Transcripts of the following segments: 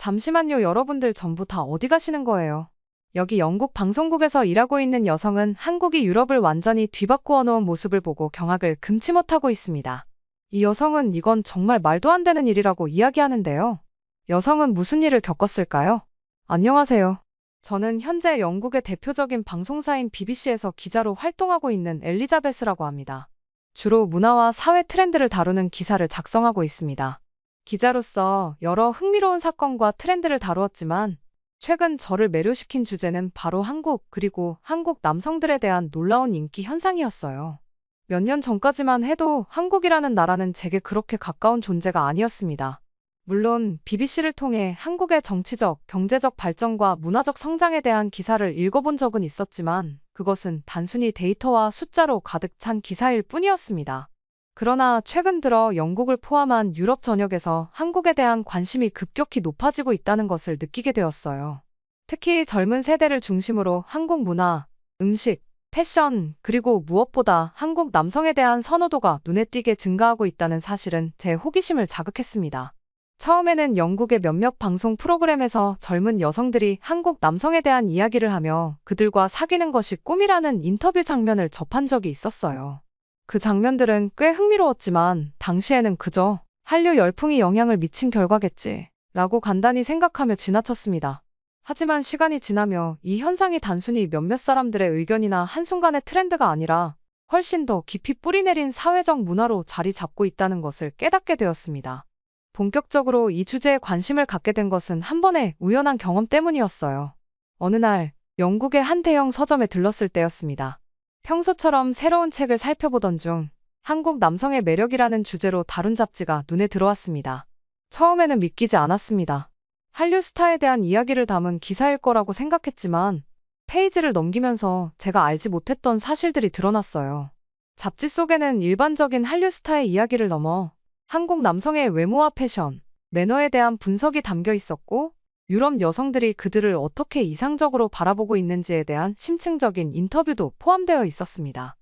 잠시만요, 여러분들 전부 다 어디 가시는 거예요? 여기 영국 방송국에서 일하고 있는 여성은 한국이 유럽을 완전히 뒤바꾸어 놓은 모습을 보고 경악을 금치 못하고 있습니다. 이 여성은 이건 정말 말도 안 되는 일이라고 이야기하는데요. 여성은 무슨 일을 겪었을까요? 안녕하세요. 저는 현재 영국의 대표적인 방송사인 BBC에서 기자로 활동하고 있는 엘리자베스라고 합니다. 주로 문화와 사회 트렌드를 다루는 기사를 작성하고 있습니다. 기자로서 여러 흥미로운 사건과 트렌드를 다루었지만 최근 저를 매료시킨 주제는 바로 한국, 그리고 한국 남성들에 대한 놀라운 인기 현상이었어요. 몇 년 전까지만 해도 한국이라는 나라는 제게 그렇게 가까운 존재가 아니었습니다. 물론 BBC를 통해 한국의 정치적, 경제적 발전과 문화적 성장에 대한 기사를 읽어본 적은 있었지만 그것은 단순히 데이터와 숫자로 가득 찬 기사일 뿐이었습니다. 그러나 최근 들어 영국을 포함한 유럽 전역에서 한국에 대한 관심이 급격히 높아지고 있다는 것을 느끼게 되었어요. 특히 젊은 세대를 중심으로 한국 문화, 음식, 패션, 그리고 무엇보다 한국 남성에 대한 선호도가 눈에 띄게 증가하고 있다는 사실은 제 호기심을 자극했습니다. 처음에는 영국의 몇몇 방송 프로그램에서 젊은 여성들이 한국 남성에 대한 이야기를 하며 그들과 사귀는 것이 꿈이라는 인터뷰 장면을 접한 적이 있었어요. 그 장면들은 꽤 흥미로웠지만 당시에는 그저 한류 열풍이 영향을 미친 결과겠지 라고 간단히 생각하며 지나쳤습니다. 하지만 시간이 지나며 이 현상이 단순히 몇몇 사람들의 의견이나 한순간의 트렌드가 아니라 훨씬 더 깊이 뿌리내린 사회적 문화로 자리 잡고 있다는 것을 깨닫게 되었습니다. 본격적으로 이 주제에 관심을 갖게 된 것은 한 번의 우연한 경험 때문이었어요. 어느 날 영국의 한 대형 서점에 들렀을 때였습니다. 평소처럼 새로운 책을 살펴보던 중 한국 남성의 매력이라는 주제로 다룬 잡지가 눈에 들어왔습니다. 처음에는 믿기지 않았습니다. 한류 스타에 대한 이야기를 담은 기사일 거라고 생각했지만 페이지를 넘기면서 제가 알지 못했던 사실들이 드러났어요. 잡지 속에는 일반적인 한류 스타의 이야기를 넘어 한국 남성의 외모와 패션, 매너에 대한 분석이 담겨 있었고 유럽 여성들이 그들을 어떻게 이상적으로 바라보고 있는지에 대한 심층적인 인터뷰도 포함되어 있었습니다.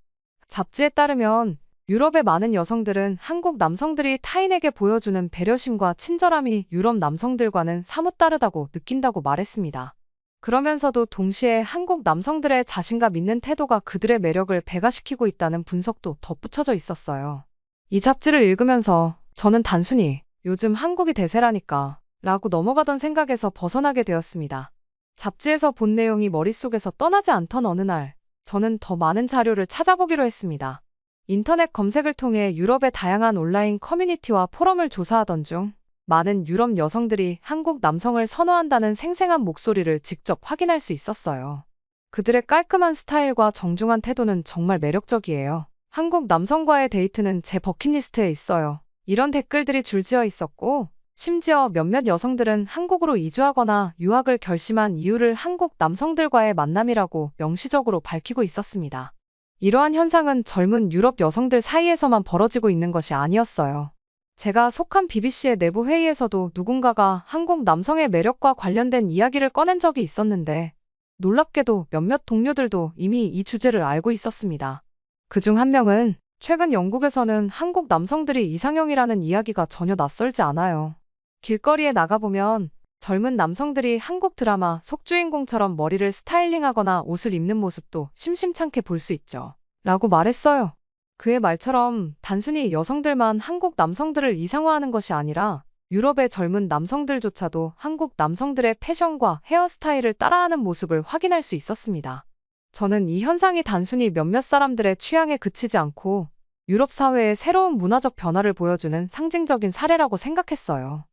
잡지에 따르면 유럽의 많은 여성들은 한국 남성들이 타인에게 보여주는 배려심과 친절함이 유럽 남성들과는 사뭇 다르다고 느낀다고 말했습니다. 그러면서도 동시에 한국 남성들의 자신감 있는 태도가 그들의 매력을 배가시키고 있다는 분석도 덧붙여져 있었어요. 이 잡지를 읽으면서 저는 단순히 요즘 한국이 대세라니까 라고 넘어가던 생각에서 벗어나게 되었습니다. 잡지에서 본 내용이 머릿속에서 떠나지 않던 어느 날, 저는 더 많은 자료를 찾아보기로 했습니다. 인터넷 검색을 통해 유럽의 다양한 온라인 커뮤니티와 포럼을 조사하던 중 많은 유럽 여성들이 한국 남성을 선호한다는 생생한 목소리를 직접 확인할 수 있었어요. 그들의 깔끔한 스타일과 정중한 태도는 정말 매력적이에요. 한국 남성과의 데이트는 제 버킷리스트에 있어요. 이런 댓글들이 줄지어 있었고 심지어 몇몇 여성들은 한국으로 이주하거나 유학을 결심한 이유를 한국 남성들과의 만남이라고 명시적으로 밝히고 있었습니다. 이러한 현상은 젊은 유럽 여성들 사이에서만 벌어지고 있는 것이 아니었어요. 제가 속한 BBC의 내부 회의에서도 누군가가 한국 남성의 매력과 관련된 이야기를 꺼낸 적이 있었는데 놀랍게도 몇몇 동료들도 이미 이 주제를 알고 있었습니다. 그중 한 명은 최근 영국에서는 한국 남성들이 이상형이라는 이야기가 전혀 낯설지 않아요. 길거리에 나가보면 젊은 남성들이 한국 드라마 속 주인공처럼 머리를 스타일링하거나 옷을 입는 모습도 심심찮게 볼 수 있죠. 라고 말했어요. 그의 말처럼 단순히 여성들만 한국 남성들을 이상화하는 것이 아니라 유럽의 젊은 남성들조차도 한국 남성들의 패션과 헤어스타일을 따라하는 모습을 확인할 수 있었습니다. 저는 이 현상이 단순히 몇몇 사람들의 취향에 그치지 않고 유럽 사회의 새로운 문화적 변화를 보여주는 상징적인 사례라고 생각했어요.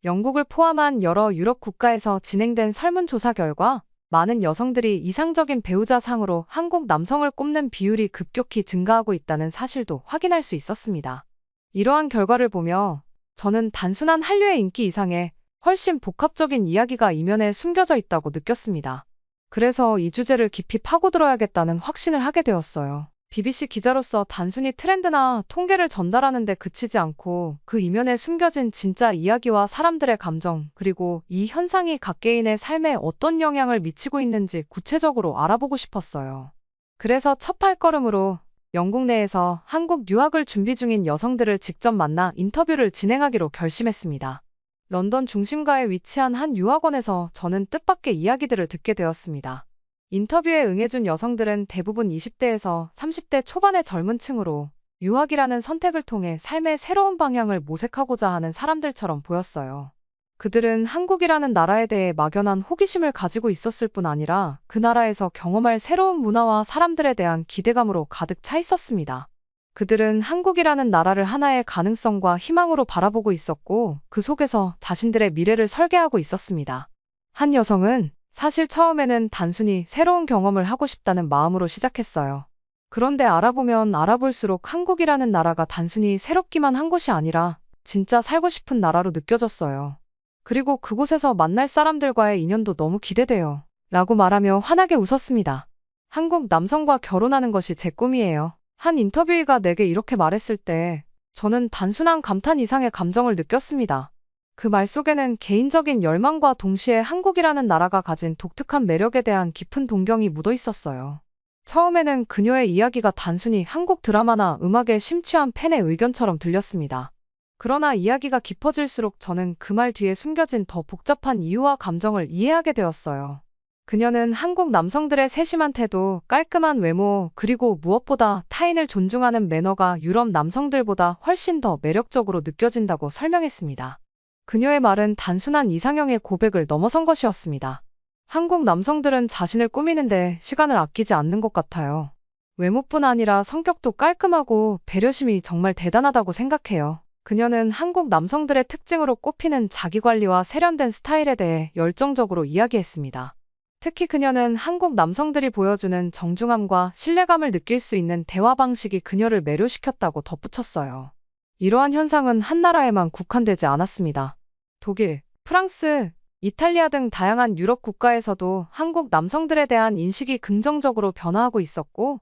영국을 포함한 여러 유럽 국가에서 진행된 설문조사 결과 많은 여성들이 이상적인 배우자 상으로 한국 남성을 꼽는 비율이 급격히 증가하고 있다는 사실도 확인할 수 있었습니다. 이러한 결과를 보며 저는 단순한 한류의 인기 이상에 훨씬 복합적인 이야기가 이면에 숨겨져 있다고 느꼈습니다. 그래서 이 주제를 깊이 파고들어야겠다는 확신을 하게 되었어요. BBC 기자로서 단순히 트렌드나 통계를 전달하는 데 그치지 않고 그 이면에 숨겨진 진짜 이야기와 사람들의 감정, 그리고 이 현상이 각 개인의 삶에 어떤 영향을 미치고 있는지 구체적으로 알아보고 싶었어요. 그래서 첫 발걸음으로 영국 내에서 한국 유학을 준비 중인 여성들을 직접 만나 인터뷰를 진행하기로 결심했습니다. 런던 중심가에 위치한 한 유학원에서 저는 뜻밖의 이야기들을 듣게 되었습니다. 인터뷰에 응해준 여성들은 대부분 20대에서 30대 초반의 젊은 층으로 유학이라는 선택을 통해 삶의 새로운 방향을 모색하고자 하는 사람들처럼 보였어요. 그들은 한국이라는 나라에 대해 막연한 호기심을 가지고 있었을 뿐 아니라 그 나라에서 경험할 새로운 문화와 사람들에 대한 기대감으로 가득 차 있었습니다. 그들은 한국이라는 나라를 하나의 가능성과 희망으로 바라보고 있었고 그 속에서 자신들의 미래를 설계하고 있었습니다. 한 여성은 사실 처음에는 단순히 새로운 경험을 하고 싶다는 마음으로 시작했어요. 그런데 알아보면 알아볼수록 한국이라는 나라가 단순히 새롭기만 한 곳이 아니라 진짜 살고 싶은 나라로 느껴졌어요. 그리고 그곳에서 만날 사람들과의 인연도 너무 기대돼요. 라고 말하며 환하게 웃었습니다. 한국 남성과 결혼하는 것이 제 꿈이에요. 한 인터뷰이가 내게 이렇게 말했을 때 저는 단순한 감탄 이상의 감정을 느꼈습니다. 그 말 속에는 개인적인 열망과 동시에 한국이라는 나라가 가진 독특한 매력에 대한 깊은 동경이 묻어 있었어요. 처음에는 그녀의 이야기가 단순히 한국 드라마나 음악에 심취한 팬의 의견처럼 들렸습니다. 그러나 이야기가 깊어질수록 저는 그 말 뒤에 숨겨진 더 복잡한 이유와 감정을 이해하게 되었어요. 그녀는 한국 남성들의 세심한 태도, 깔끔한 외모, 그리고 무엇보다 타인을 존중하는 매너가 유럽 남성들보다 훨씬 더 매력적으로 느껴진다고 설명했습니다. 그녀의 말은 단순한 이상형의 고백을 넘어선 것이었습니다. 한국 남성들은 자신을 꾸미는데 시간을 아끼지 않는 것 같아요. 외모뿐 아니라 성격도 깔끔하고 배려심이 정말 대단하다고 생각해요. 그녀는 한국 남성들의 특징으로 꼽히는 자기관리와 세련된 스타일에 대해 열정적으로 이야기했습니다. 특히 그녀는 한국 남성들이 보여주는 정중함과 신뢰감을 느낄 수 있는 대화 방식이 그녀를 매료시켰다고 덧붙였어요. 이러한 현상은 한 나라에만 국한되지 않았습니다. 독일, 프랑스, 이탈리아 등 다양한 유럽 국가에서도 한국 남성들에 대한 인식이 긍정적으로 변화하고 있었고,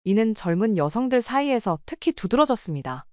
이는 젊은 여성들 사이에서 특히 두드러졌습니다.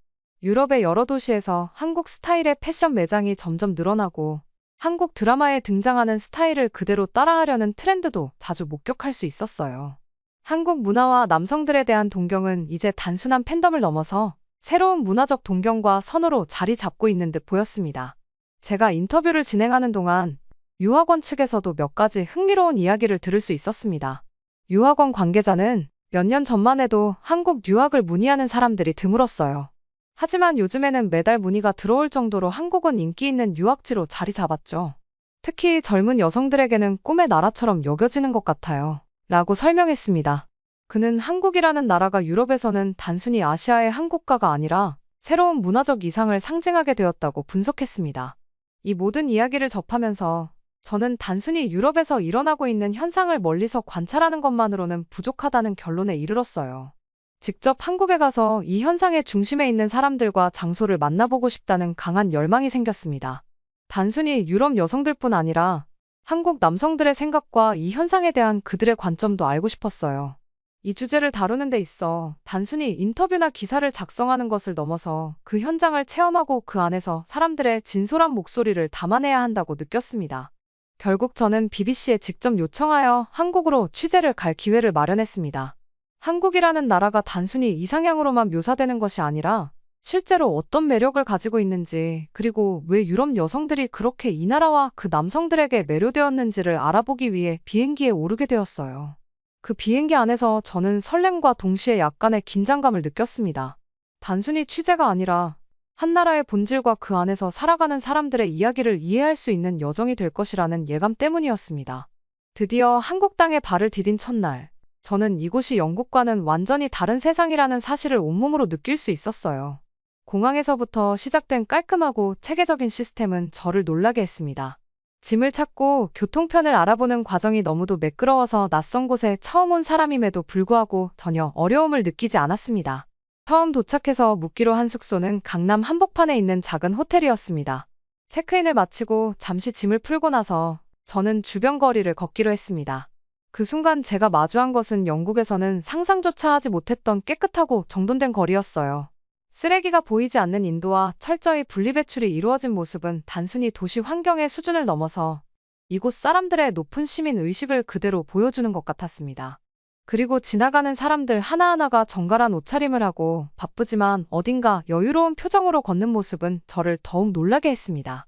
유럽의 여러 도시에서 한국 스타일의 패션 매장이 점점 늘어나고, 한국 드라마에 등장하는 스타일을 그대로 따라하려는 트렌드도 자주 목격할 수 있었어요. 한국 문화와 남성들에 대한 동경은 이제 단순한 팬덤을 넘어서 새로운 문화적 동경과 선호로 자리 잡고 있는 듯 보였습니다. 제가 인터뷰를 진행하는 동안 유학원 측에서도 몇 가지 흥미로운 이야기를 들을 수 있었습니다. 유학원 관계자는 몇 년 전만 해도 한국 유학을 문의하는 사람들이 드물었어요. 하지만 요즘에는 매달 문의가 들어올 정도로 한국은 인기 있는 유학지로 자리 잡았죠. 특히 젊은 여성들에게는 꿈의 나라처럼 여겨지는 것 같아요. 라고 설명했습니다. 그는 한국이라는 나라가 유럽에서는 단순히 아시아의 한 국가가 아니라 새로운 문화적 이상을 상징하게 되었다고 분석했습니다. 이 모든 이야기를 접하면서 저는 단순히 유럽에서 일어나고 있는 현상을 멀리서 관찰하는 것만으로는 부족하다는 결론에 이르렀어요. 직접 한국에 가서 이 현상의 중심에 있는 사람들과 장소를 만나보고 싶다는 강한 열망이 생겼습니다. 단순히 유럽 여성들뿐 아니라 한국 남성들의 생각과 이 현상에 대한 그들의 관점도 알고 싶었어요. 이 주제를 다루는 데 있어 단순히 인터뷰나 기사를 작성하는 것을 넘어서 그 현장을 체험하고 그 안에서 사람들의 진솔한 목소리를 담아내야 한다고 느꼈습니다. 결국 저는 BBC에 직접 요청하여 한국으로 취재를 갈 기회를 마련했습니다. 한국이라는 나라가 단순히 이상향으로만 묘사되는 것이 아니라 실제로 어떤 매력을 가지고 있는지, 그리고 왜 유럽 여성들이 그렇게 이 나라와 그 남성들에게 매료되었는지를 알아보기 위해 비행기에 오르게 되었어요. 그 비행기 안에서 저는 설렘과 동시에 약간의 긴장감을 느꼈습니다. 단순히 취재가 아니라 한 나라의 본질과 그 안에서 살아가는 사람들의 이야기를 이해할 수 있는 여정이 될 것이라는 예감 때문이었습니다. 드디어 한국 땅에 발을 디딘 첫날, 저는 이곳이 영국과는 완전히 다른 세상이라는 사실을 온몸으로 느낄 수 있었어요. 공항에서부터 시작된 깔끔하고 체계적인 시스템은 저를 놀라게 했습니다. 짐을 찾고 교통편을 알아보는 과정이 너무도 매끄러워서 낯선 곳에 처음 온 사람임에도 불구하고 전혀 어려움을 느끼지 않았습니다. 처음 도착해서 묵기로 한 숙소는 강남 한복판에 있는 작은 호텔이었습니다. 체크인을 마치고 잠시 짐을 풀고 나서 저는 주변 거리를 걷기로 했습니다. 그 순간 제가 마주한 것은 영국에서는 상상조차 하지 못했던 깨끗하고 정돈된 거리였어요. 쓰레기가 보이지 않는 인도와 철저히 분리배출이 이루어진 모습은 단순히 도시 환경의 수준을 넘어서 이곳 사람들의 높은 시민 의식을 그대로 보여주는 것 같았습니다. 그리고 지나가는 사람들 하나하나가 정갈한 옷차림을 하고 바쁘지만 어딘가 여유로운 표정으로 걷는 모습은 저를 더욱 놀라게 했습니다.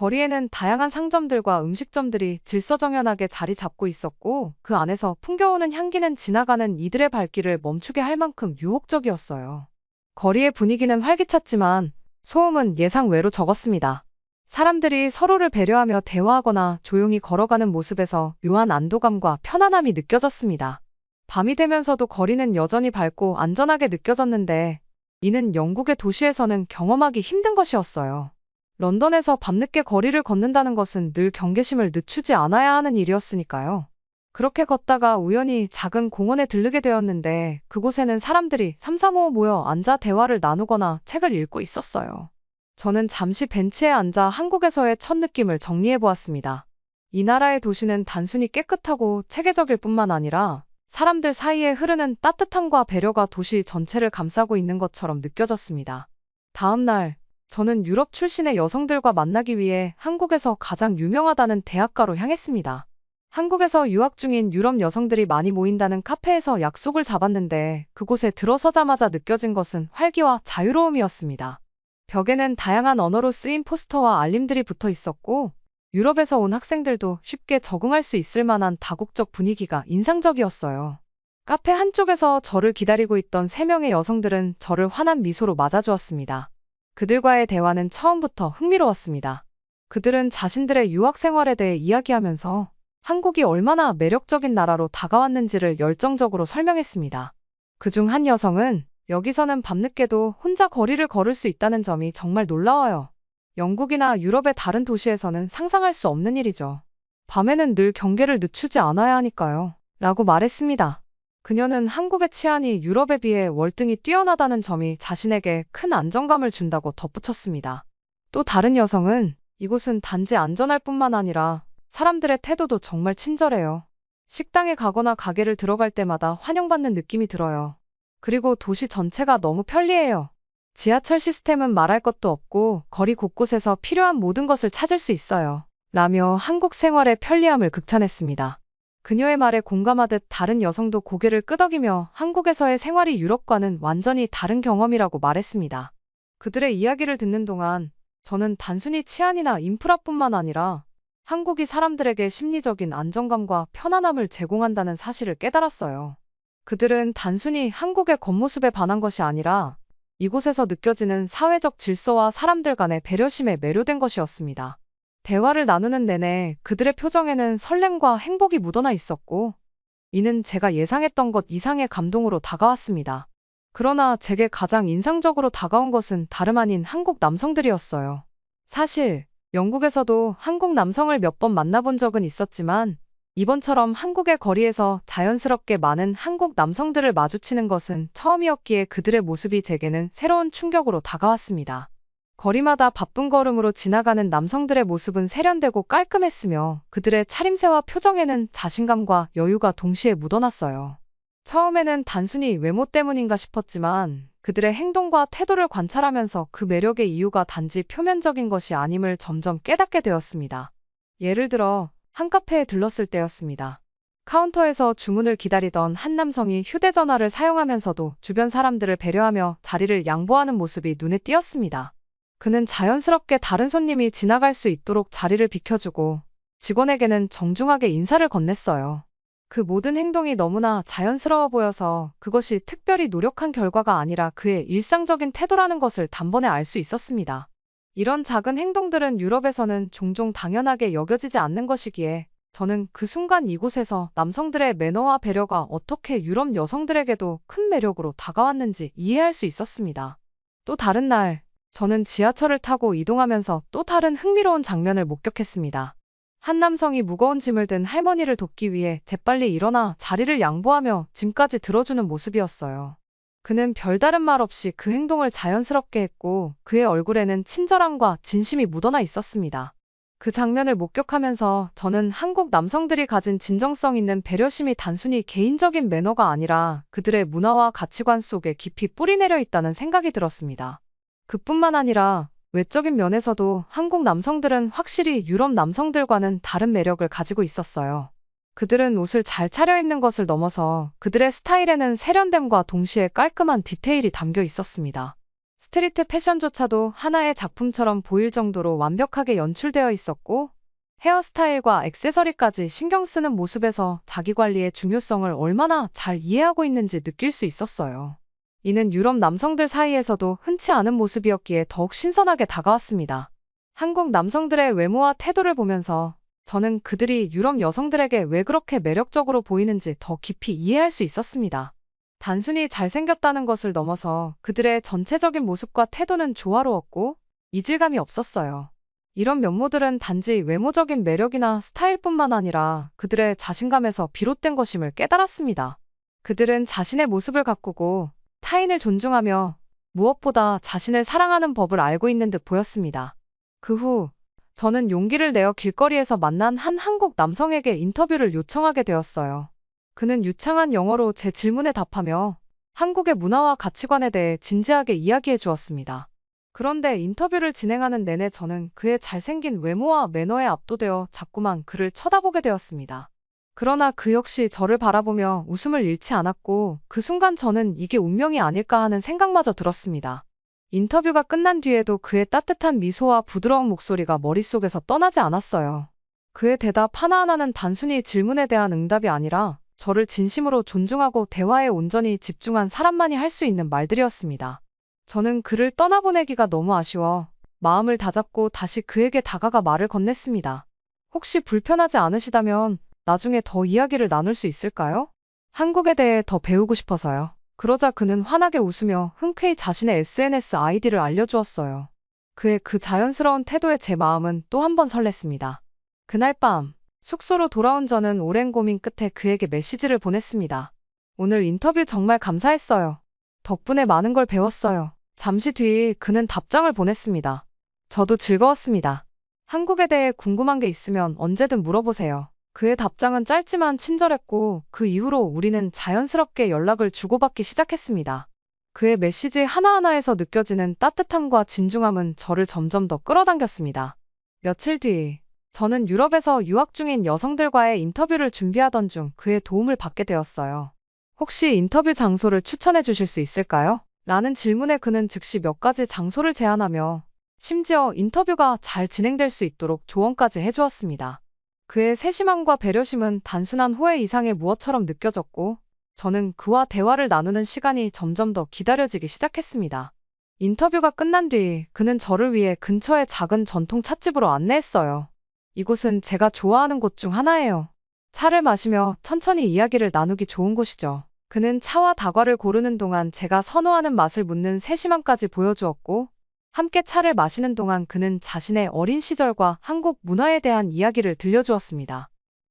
거리에는 다양한 상점들과 음식점들이 질서정연하게 자리 잡고 있었고, 그 안에서 풍겨오는 향기는 지나가는 이들의 발길을 멈추게 할 만큼 유혹적이었어요. 거리의 분위기는 활기찼지만 소음은 예상 외로 적었습니다. 사람들이 서로를 배려하며 대화하거나 조용히 걸어가는 모습에서 묘한 안도감과 편안함이 느껴졌습니다. 밤이 되면서도 거리는 여전히 밝고 안전하게 느껴졌는데, 이는 영국의 도시에서는 경험하기 힘든 것이었어요. 런던에서 밤늦게 거리를 걷는다는 것은 늘 경계심을 늦추지 않아야 하는 일이었으니까요. 그렇게 걷다가 우연히 작은 공원에 들르게 되었는데, 그곳에는 사람들이 삼삼오오 모여 앉아 대화를 나누거나 책을 읽고 있었어요. 저는 잠시 벤치에 앉아 한국에서의 첫 느낌을 정리해 보았습니다. 이 나라의 도시는 단순히 깨끗하고 체계적일 뿐만 아니라 사람들 사이에 흐르는 따뜻함과 배려가 도시 전체를 감싸고 있는 것처럼 느껴졌습니다. 다음 날, 저는 유럽 출신의 여성들과 만나기 위해 한국에서 가장 유명하다는 대학가로 향했습니다. 한국에서 유학 중인 유럽 여성들이 많이 모인다는 카페에서 약속을 잡았는데, 그곳에 들어서자마자 느껴진 것은 활기와 자유로움이었습니다. 벽에는 다양한 언어로 쓰인 포스터와 알림들이 붙어 있었고, 유럽에서 온 학생들도 쉽게 적응할 수 있을 만한 다국적 분위기가 인상적이었어요. 카페 한쪽에서 저를 기다리고 있던 3명의 여성들은 저를 환한 미소로 맞아주었습니다. 그들과의 대화는 처음부터 흥미로웠습니다. 그들은 자신들의 유학 생활에 대해 이야기하면서 한국이 얼마나 매력적인 나라로 다가왔는지를 열정적으로 설명했습니다. 그중 한 여성은 여기서는 밤늦게도 혼자 거리를 걸을 수 있다는 점이 정말 놀라워요. 영국이나 유럽의 다른 도시에서는 상상할 수 없는 일이죠. 밤에는 늘 경계를 늦추지 않아야 하니까요. 라고 말했습니다. 그녀는 한국의 치안이 유럽에 비해 월등히 뛰어나다는 점이 자신에게 큰 안정감을 준다고 덧붙였습니다. 또 다른 여성은 이곳은 단지 안전할 뿐만 아니라 사람들의 태도도 정말 친절해요. 식당에 가거나 가게를 들어갈 때마다 환영받는 느낌이 들어요. 그리고 도시 전체가 너무 편리해요. 지하철 시스템은 말할 것도 없고 거리 곳곳에서 필요한 모든 것을 찾을 수 있어요. 라며 한국 생활의 편리함을 극찬했습니다. 그녀의 말에 공감하듯 다른 여성도 고개를 끄덕이며 한국에서의 생활이 유럽과는 완전히 다른 경험이라고 말했습니다. 그들의 이야기를 듣는 동안 저는 단순히 치안이나 인프라뿐만 아니라 한국이 사람들에게 심리적인 안정감과 편안함을 제공한다는 사실을 깨달았어요. 그들은 단순히 한국의 겉모습에 반한 것이 아니라 이곳에서 느껴지는 사회적 질서와 사람들 간의 배려심에 매료된 것이었습니다. 대화를 나누는 내내 그들의 표정에는 설렘과 행복이 묻어나 있었고, 이는 제가 예상했던 것 이상의 감동으로 다가왔습니다. 그러나 제게 가장 인상적으로 다가온 것은 다름 아닌 한국 남성들이었어요. 사실 영국에서도 한국 남성을 몇 번 만나본 적은 있었지만, 이번처럼 한국의 거리에서 자연스럽게 많은 한국 남성들을 마주치는 것은 처음이었기에 그들의 모습이 제게는 새로운 충격으로 다가왔습니다. 거리마다 바쁜 걸음으로 지나가는 남성들의 모습은 세련되고 깔끔했으며 그들의 차림새와 표정에는 자신감과 여유가 동시에 묻어났어요. 처음에는 단순히 외모 때문인가 싶었지만 그들의 행동과 태도를 관찰하면서 그 매력의 이유가 단지 표면적인 것이 아님을 점점 깨닫게 되었습니다. 예를 들어 한 카페에 들렀을 때였습니다. 카운터에서 주문을 기다리던 한 남성이 휴대전화를 사용하면서도 주변 사람들을 배려하며 자리를 양보하는 모습이 눈에 띄었습니다. 그는 자연스럽게 다른 손님이 지나갈 수 있도록 자리를 비켜주고 직원에게는 정중하게 인사를 건넸어요. 그 모든 행동이 너무나 자연스러워 보여서 그것이 특별히 노력한 결과가 아니라 그의 일상적인 태도라는 것을 단번에 알 수 있었습니다. 이런 작은 행동들은 유럽에서는 종종 당연하게 여겨지지 않는 것이기에 저는 그 순간 이곳에서 남성들의 매너와 배려가 어떻게 유럽 여성들에게도 큰 매력으로 다가왔는지 이해할 수 있었습니다. 또 다른 날, 저는 지하철을 타고 이동하면서 또 다른 흥미로운 장면을 목격했습니다. 한 남성이 무거운 짐을 든 할머니를 돕기 위해 재빨리 일어나 자리를 양보하며 짐까지 들어주는 모습이었어요. 그는 별다른 말 없이 그 행동을 자연스럽게 했고 그의 얼굴에는 친절함과 진심이 묻어나 있었습니다. 그 장면을 목격하면서 저는 한국 남성들이 가진 진정성 있는 배려심이 단순히 개인적인 매너가 아니라 그들의 문화와 가치관 속에 깊이 뿌리내려 있다는 생각이 들었습니다. 그뿐만 아니라 외적인 면에서도 한국 남성들은 확실히 유럽 남성들과는 다른 매력을 가지고 있었어요. 그들은 옷을 잘 차려입는 것을 넘어서 그들의 스타일에는 세련됨과 동시에 깔끔한 디테일이 담겨 있었습니다. 스트리트 패션조차도 하나의 작품처럼 보일 정도로 완벽하게 연출되어 있었고, 헤어스타일과 액세서리까지 신경 쓰는 모습에서 자기 관리의 중요성을 얼마나 잘 이해하고 있는지 느낄 수 있었어요. 이는 유럽 남성들 사이에서도 흔치 않은 모습이었기에 더욱 신선하게 다가왔습니다. 한국 남성들의 외모와 태도를 보면서 저는 그들이 유럽 여성들에게 왜 그렇게 매력적으로 보이는지 더 깊이 이해할 수 있었습니다. 단순히 잘생겼다는 것을 넘어서 그들의 전체적인 모습과 태도는 조화로웠고 이질감이 없었어요. 이런 면모들은 단지 외모적인 매력이나 스타일뿐만 아니라 그들의 자신감에서 비롯된 것임을 깨달았습니다. 그들은 자신의 모습을 가꾸고 타인을 존중하며 무엇보다 자신을 사랑하는 법을 알고 있는 듯 보였습니다. 그 후 저는 용기를 내어 길거리에서 만난 한 한국 남성에게 인터뷰를 요청하게 되었어요. 그는 유창한 영어로 제 질문에 답하며 한국의 문화와 가치관에 대해 진지하게 이야기해 주었습니다. 그런데 인터뷰를 진행하는 내내 저는 그의 잘생긴 외모와 매너에 압도되어 자꾸만 그를 쳐다보게 되었습니다. 그러나 그 역시 저를 바라보며 웃음을 잃지 않았고 그 순간 저는 이게 운명이 아닐까 하는 생각마저 들었습니다. 인터뷰가 끝난 뒤에도 그의 따뜻한 미소와 부드러운 목소리가 머릿속에서 떠나지 않았어요. 그의 대답 하나하나는 단순히 질문에 대한 응답이 아니라 저를 진심으로 존중하고 대화에 온전히 집중한 사람만이 할 수 있는 말들이었습니다. 저는 그를 떠나보내기가 너무 아쉬워 마음을 다잡고 다시 그에게 다가가 말을 건넸습니다. 혹시 불편하지 않으시다면 나중에 더 이야기를 나눌 수 있을까요? 한국에 대해 더 배우고 싶어서요. 그러자 그는 환하게 웃으며 흔쾌히 자신의 SNS 아이디를 알려주었어요. 그의 그 자연스러운 태도에 제 마음은 또 한 번 설렜습니다. 그날 밤 숙소로 돌아온 저는 오랜 고민 끝에 그에게 메시지를 보냈습니다. 오늘 인터뷰 정말 감사했어요. 덕분에 많은 걸 배웠어요. 잠시 뒤 그는 답장을 보냈습니다. 저도 즐거웠습니다. 한국에 대해 궁금한 게 있으면 언제든 물어보세요. 그의 답장은 짧지만 친절했고 그 이후로 우리는 자연스럽게 연락을 주고받기 시작했습니다. 그의 메시지 하나하나에서 느껴지는 따뜻함과 진중함은 저를 점점 더 끌어당겼습니다. 며칠 뒤 저는 유럽에서 유학 중인 여성들과의 인터뷰를 준비하던 중 그의 도움을 받게 되었어요. 혹시 인터뷰 장소를 추천해 주실 수 있을까요? 라는 질문에 그는 즉시 몇 가지 장소를 제안하며 심지어 인터뷰가 잘 진행될 수 있도록 조언까지 해주었습니다. 그의 세심함과 배려심은 단순한 호의 이상의 무엇처럼 느껴졌고 저는 그와 대화를 나누는 시간이 점점 더 기다려지기 시작했습니다. 인터뷰가 끝난 뒤 그는 저를 위해 근처의 작은 전통 찻집으로 안내했어요. 이곳은 제가 좋아하는 곳 중 하나예요. 차를 마시며 천천히 이야기를 나누기 좋은 곳이죠. 그는 차와 다과를 고르는 동안 제가 선호하는 맛을 묻는 세심함까지 보여주었고 함께 차를 마시는 동안 그는 자신의 어린 시절과 한국 문화에 대한 이야기를 들려주었습니다.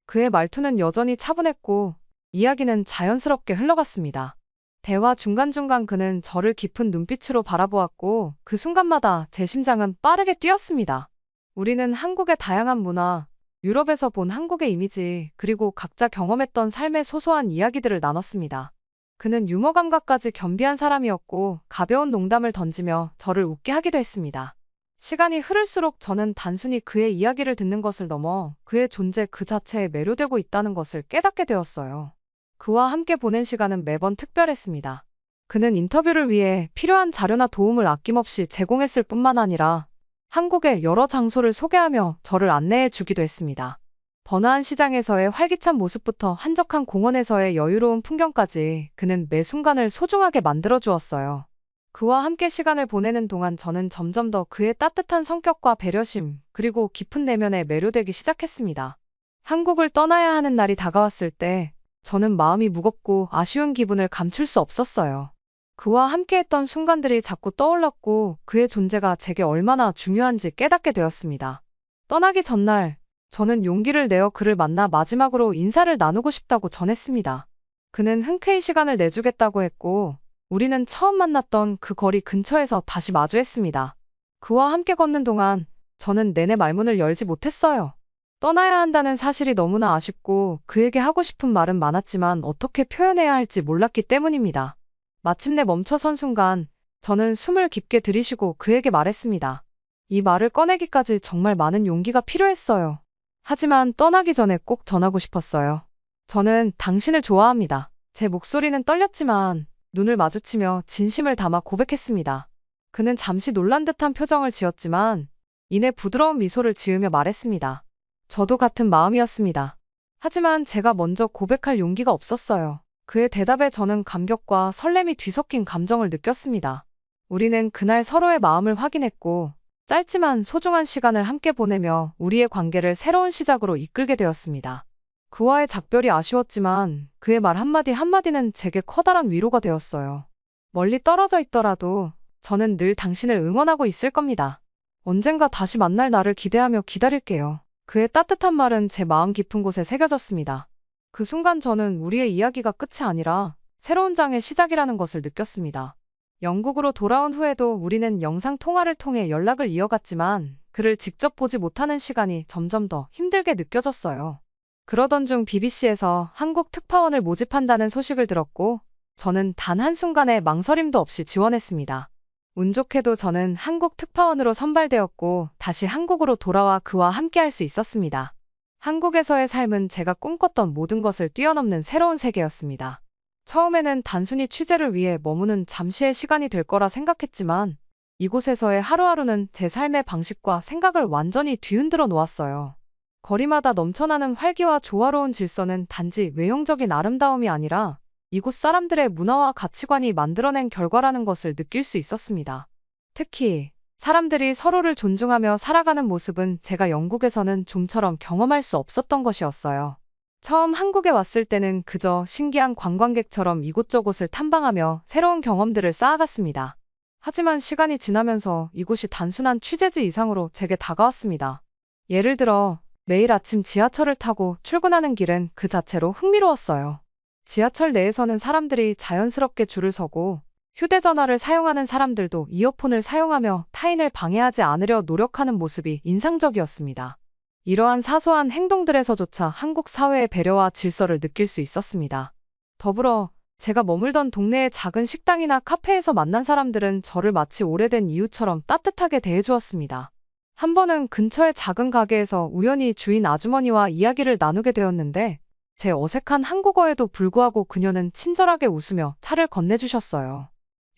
그의 말투는 여전히 차분했고 이야기는 자연스럽게 흘러갔습니다. 대화 중간중간 그는 저를 깊은 눈빛으로 바라보았고 그 순간마다 제 심장은 빠르게 뛰었습니다. 우리는 한국의 다양한 문화, 유럽에서 본 한국의 이미지, 그리고 각자 경험했던 삶의 소소한 이야기들을 나눴습니다. 그는 유머 감각까지 겸비한 사람이었고 가벼운 농담을 던지며 저를 웃게 하기도 했습니다. 시간이 흐를수록 저는 단순히 그의 이야기를 듣는 것을 넘어 그의 존재 그 자체에 매료되고 있다는 것을 깨닫게 되었어요. 그와 함께 보낸 시간은 매번 특별했습니다. 그는 인터뷰를 위해 필요한 자료나 도움을 아낌없이 제공했을 뿐만 아니라 한국의 여러 장소를 소개하며 저를 안내해 주기도 했습니다. 번화한 시장에서의 활기찬 모습부터 한적한 공원에서의 여유로운 풍경까지 그는 매 순간을 소중하게 만들어 주었어요. 그와 함께 시간을 보내는 동안 저는 점점 더 그의 따뜻한 성격과 배려심, 그리고 깊은 내면에 매료되기 시작했습니다. 한국을 떠나야 하는 날이 다가왔을 때 저는 마음이 무겁고 아쉬운 기분을 감출 수 없었어요. 그와 함께했던 순간들이 자꾸 떠올랐고 그의 존재가 제게 얼마나 중요한지 깨닫게 되었습니다. 떠나기 전날 저는 용기를 내어 그를 만나 마지막으로 인사를 나누고 싶다고 전했습니다. 그는 흔쾌히 시간을 내주겠다고 했고 우리는 처음 만났던 그 거리 근처에서 다시 마주했습니다. 그와 함께 걷는 동안 저는 내내 말문을 열지 못했어요. 떠나야 한다는 사실이 너무나 아쉽고 그에게 하고 싶은 말은 많았지만 어떻게 표현해야 할지 몰랐기 때문입니다. 마침내 멈춰선 순간 저는 숨을 깊게 들이쉬고 그에게 말했습니다. 이 말을 꺼내기까지 정말 많은 용기가 필요했어요. 하지만 떠나기 전에 꼭 전하고 싶었어요. 저는 당신을 좋아합니다. 제 목소리는 떨렸지만 눈을 마주치며 진심을 담아 고백했습니다. 그는 잠시 놀란 듯한 표정을 지었지만 이내 부드러운 미소를 지으며 말했습니다. 저도 같은 마음이었습니다. 하지만 제가 먼저 고백할 용기가 없었어요. 그의 대답에 저는 감격과 설렘이 뒤섞인 감정을 느꼈습니다. 우리는 그날 서로의 마음을 확인했고 짧지만 소중한 시간을 함께 보내며 우리의 관계를 새로운 시작으로 이끌게 되었습니다. 그와의 작별이 아쉬웠지만 그의 말 한마디 한마디는 제게 커다란 위로가 되었어요. 멀리 떨어져 있더라도 저는 늘 당신을 응원하고 있을 겁니다. 언젠가 다시 만날 날을 기대하며 기다릴게요. 그의 따뜻한 말은 제 마음 깊은 곳에 새겨졌습니다. 그 순간 저는 우리의 이야기가 끝이 아니라 새로운 장의 시작이라는 것을 느꼈습니다. 영국으로 돌아온 후에도 우리는 영상 통화를 통해 연락을 이어갔지만 그를 직접 보지 못하는 시간이 점점 더 힘들게 느껴졌어요. 그러던 중 BBC에서 한국 특파원을 모집한다는 소식을 들었고 저는 단 한순간의 망설임도 없이 지원했습니다. 운 좋게도 저는 한국 특파원으로 선발되었고 다시 한국으로 돌아와 그와 함께할 수 있었습니다. 한국에서의 삶은 제가 꿈꿨던 모든 것을 뛰어넘는 새로운 세계였습니다. 처음에는 단순히 취재를 위해 머무는 잠시의 시간이 될 거라 생각했지만 이곳에서의 하루하루는 제 삶의 방식과 생각을 완전히 뒤흔들어 놓았어요. 거리마다 넘쳐나는 활기와 조화로운 질서는 단지 외형적인 아름다움이 아니라 이곳 사람들의 문화와 가치관이 만들어낸 결과라는 것을 느낄 수 있었습니다. 특히 사람들이 서로를 존중하며 살아가는 모습은 제가 영국에서는 좀처럼 경험할 수 없었던 것이었어요. 처음 한국에 왔을 때는 그저 신기한 관광객처럼 이곳저곳을 탐방하며 새로운 경험들을 쌓아갔습니다. 하지만 시간이 지나면서 이곳이 단순한 취재지 이상으로 제게 다가왔습니다. 예를 들어 매일 아침 지하철을 타고 출근하는 길은 그 자체로 흥미로웠어요. 지하철 내에서는 사람들이 자연스럽게 줄을 서고 휴대전화를 사용하는 사람들도 이어폰을 사용하며 타인을 방해하지 않으려 노력하는 모습이 인상적이었습니다. 이러한 사소한 행동들에서조차 한국 사회의 배려와 질서를 느낄 수 있었습니다. 더불어 제가 머물던 동네의 작은 식당이나 카페에서 만난 사람들은 저를 마치 오래된 이웃처럼 따뜻하게 대해주었습니다. 한 번은 근처의 작은 가게에서 우연히 주인 아주머니와 이야기를 나누게 되었는데 제 어색한 한국어에도 불구하고 그녀는 친절하게 웃으며 차를 건네주셨어요.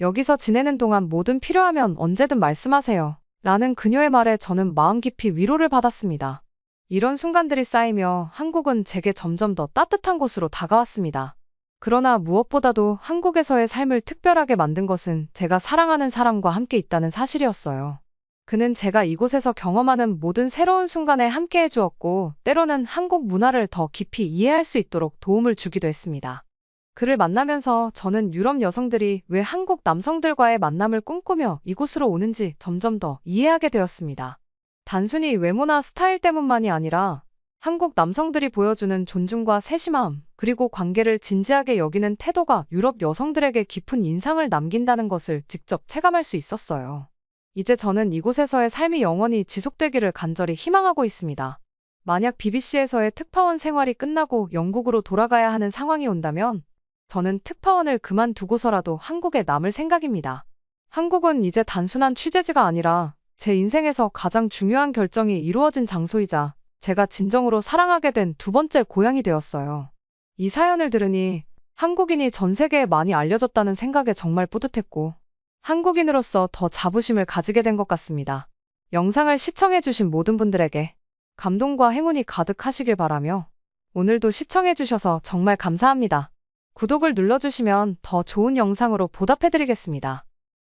여기서 지내는 동안 뭐든 필요하면 언제든 말씀하세요. 라는 그녀의 말에 저는 마음 깊이 위로를 받았습니다. 이런 순간들이 쌓이며 한국은 제게 점점 더 따뜻한 곳으로 다가왔습니다. 그러나 무엇보다도 한국에서의 삶을 특별하게 만든 것은 제가 사랑하는 사람과 함께 있다는 사실이었어요. 그는 제가 이곳에서 경험하는 모든 새로운 순간에 함께 해주었고 때로는 한국 문화를 더 깊이 이해할 수 있도록 도움을 주기도 했습니다. 그를 만나면서 저는 유럽 여성들이 왜 한국 남성들과의 만남을 꿈꾸며 이곳으로 오는지 점점 더 이해하게 되었습니다. 단순히 외모나 스타일 때문만이 아니라 한국 남성들이 보여주는 존중과 세심함, 그리고 관계를 진지하게 여기는 태도가 유럽 여성들에게 깊은 인상을 남긴다는 것을 직접 체감할 수 있었어요. 이제 저는 이곳에서의 삶이 영원히 지속되기를 간절히 희망하고 있습니다. 만약 BBC에서의 특파원 생활이 끝나고 영국으로 돌아가야 하는 상황이 온다면 저는 특파원을 그만두고서라도 한국에 남을 생각입니다. 한국은 이제 단순한 취재지가 아니라 제 인생에서 가장 중요한 결정이 이루어진 장소이자 제가 진정으로 사랑하게 된 두 번째 고향이 되었어요. 이 사연을 들으니 한국인이 전 세계에 많이 알려졌다는 생각에 정말 뿌듯했고 한국인으로서 더 자부심을 가지게 된 것 같습니다. 영상을 시청해주신 모든 분들에게 감동과 행운이 가득하시길 바라며 오늘도 시청해주셔서 정말 감사합니다. 구독을 눌러주시면 더 좋은 영상으로 보답해드리겠습니다.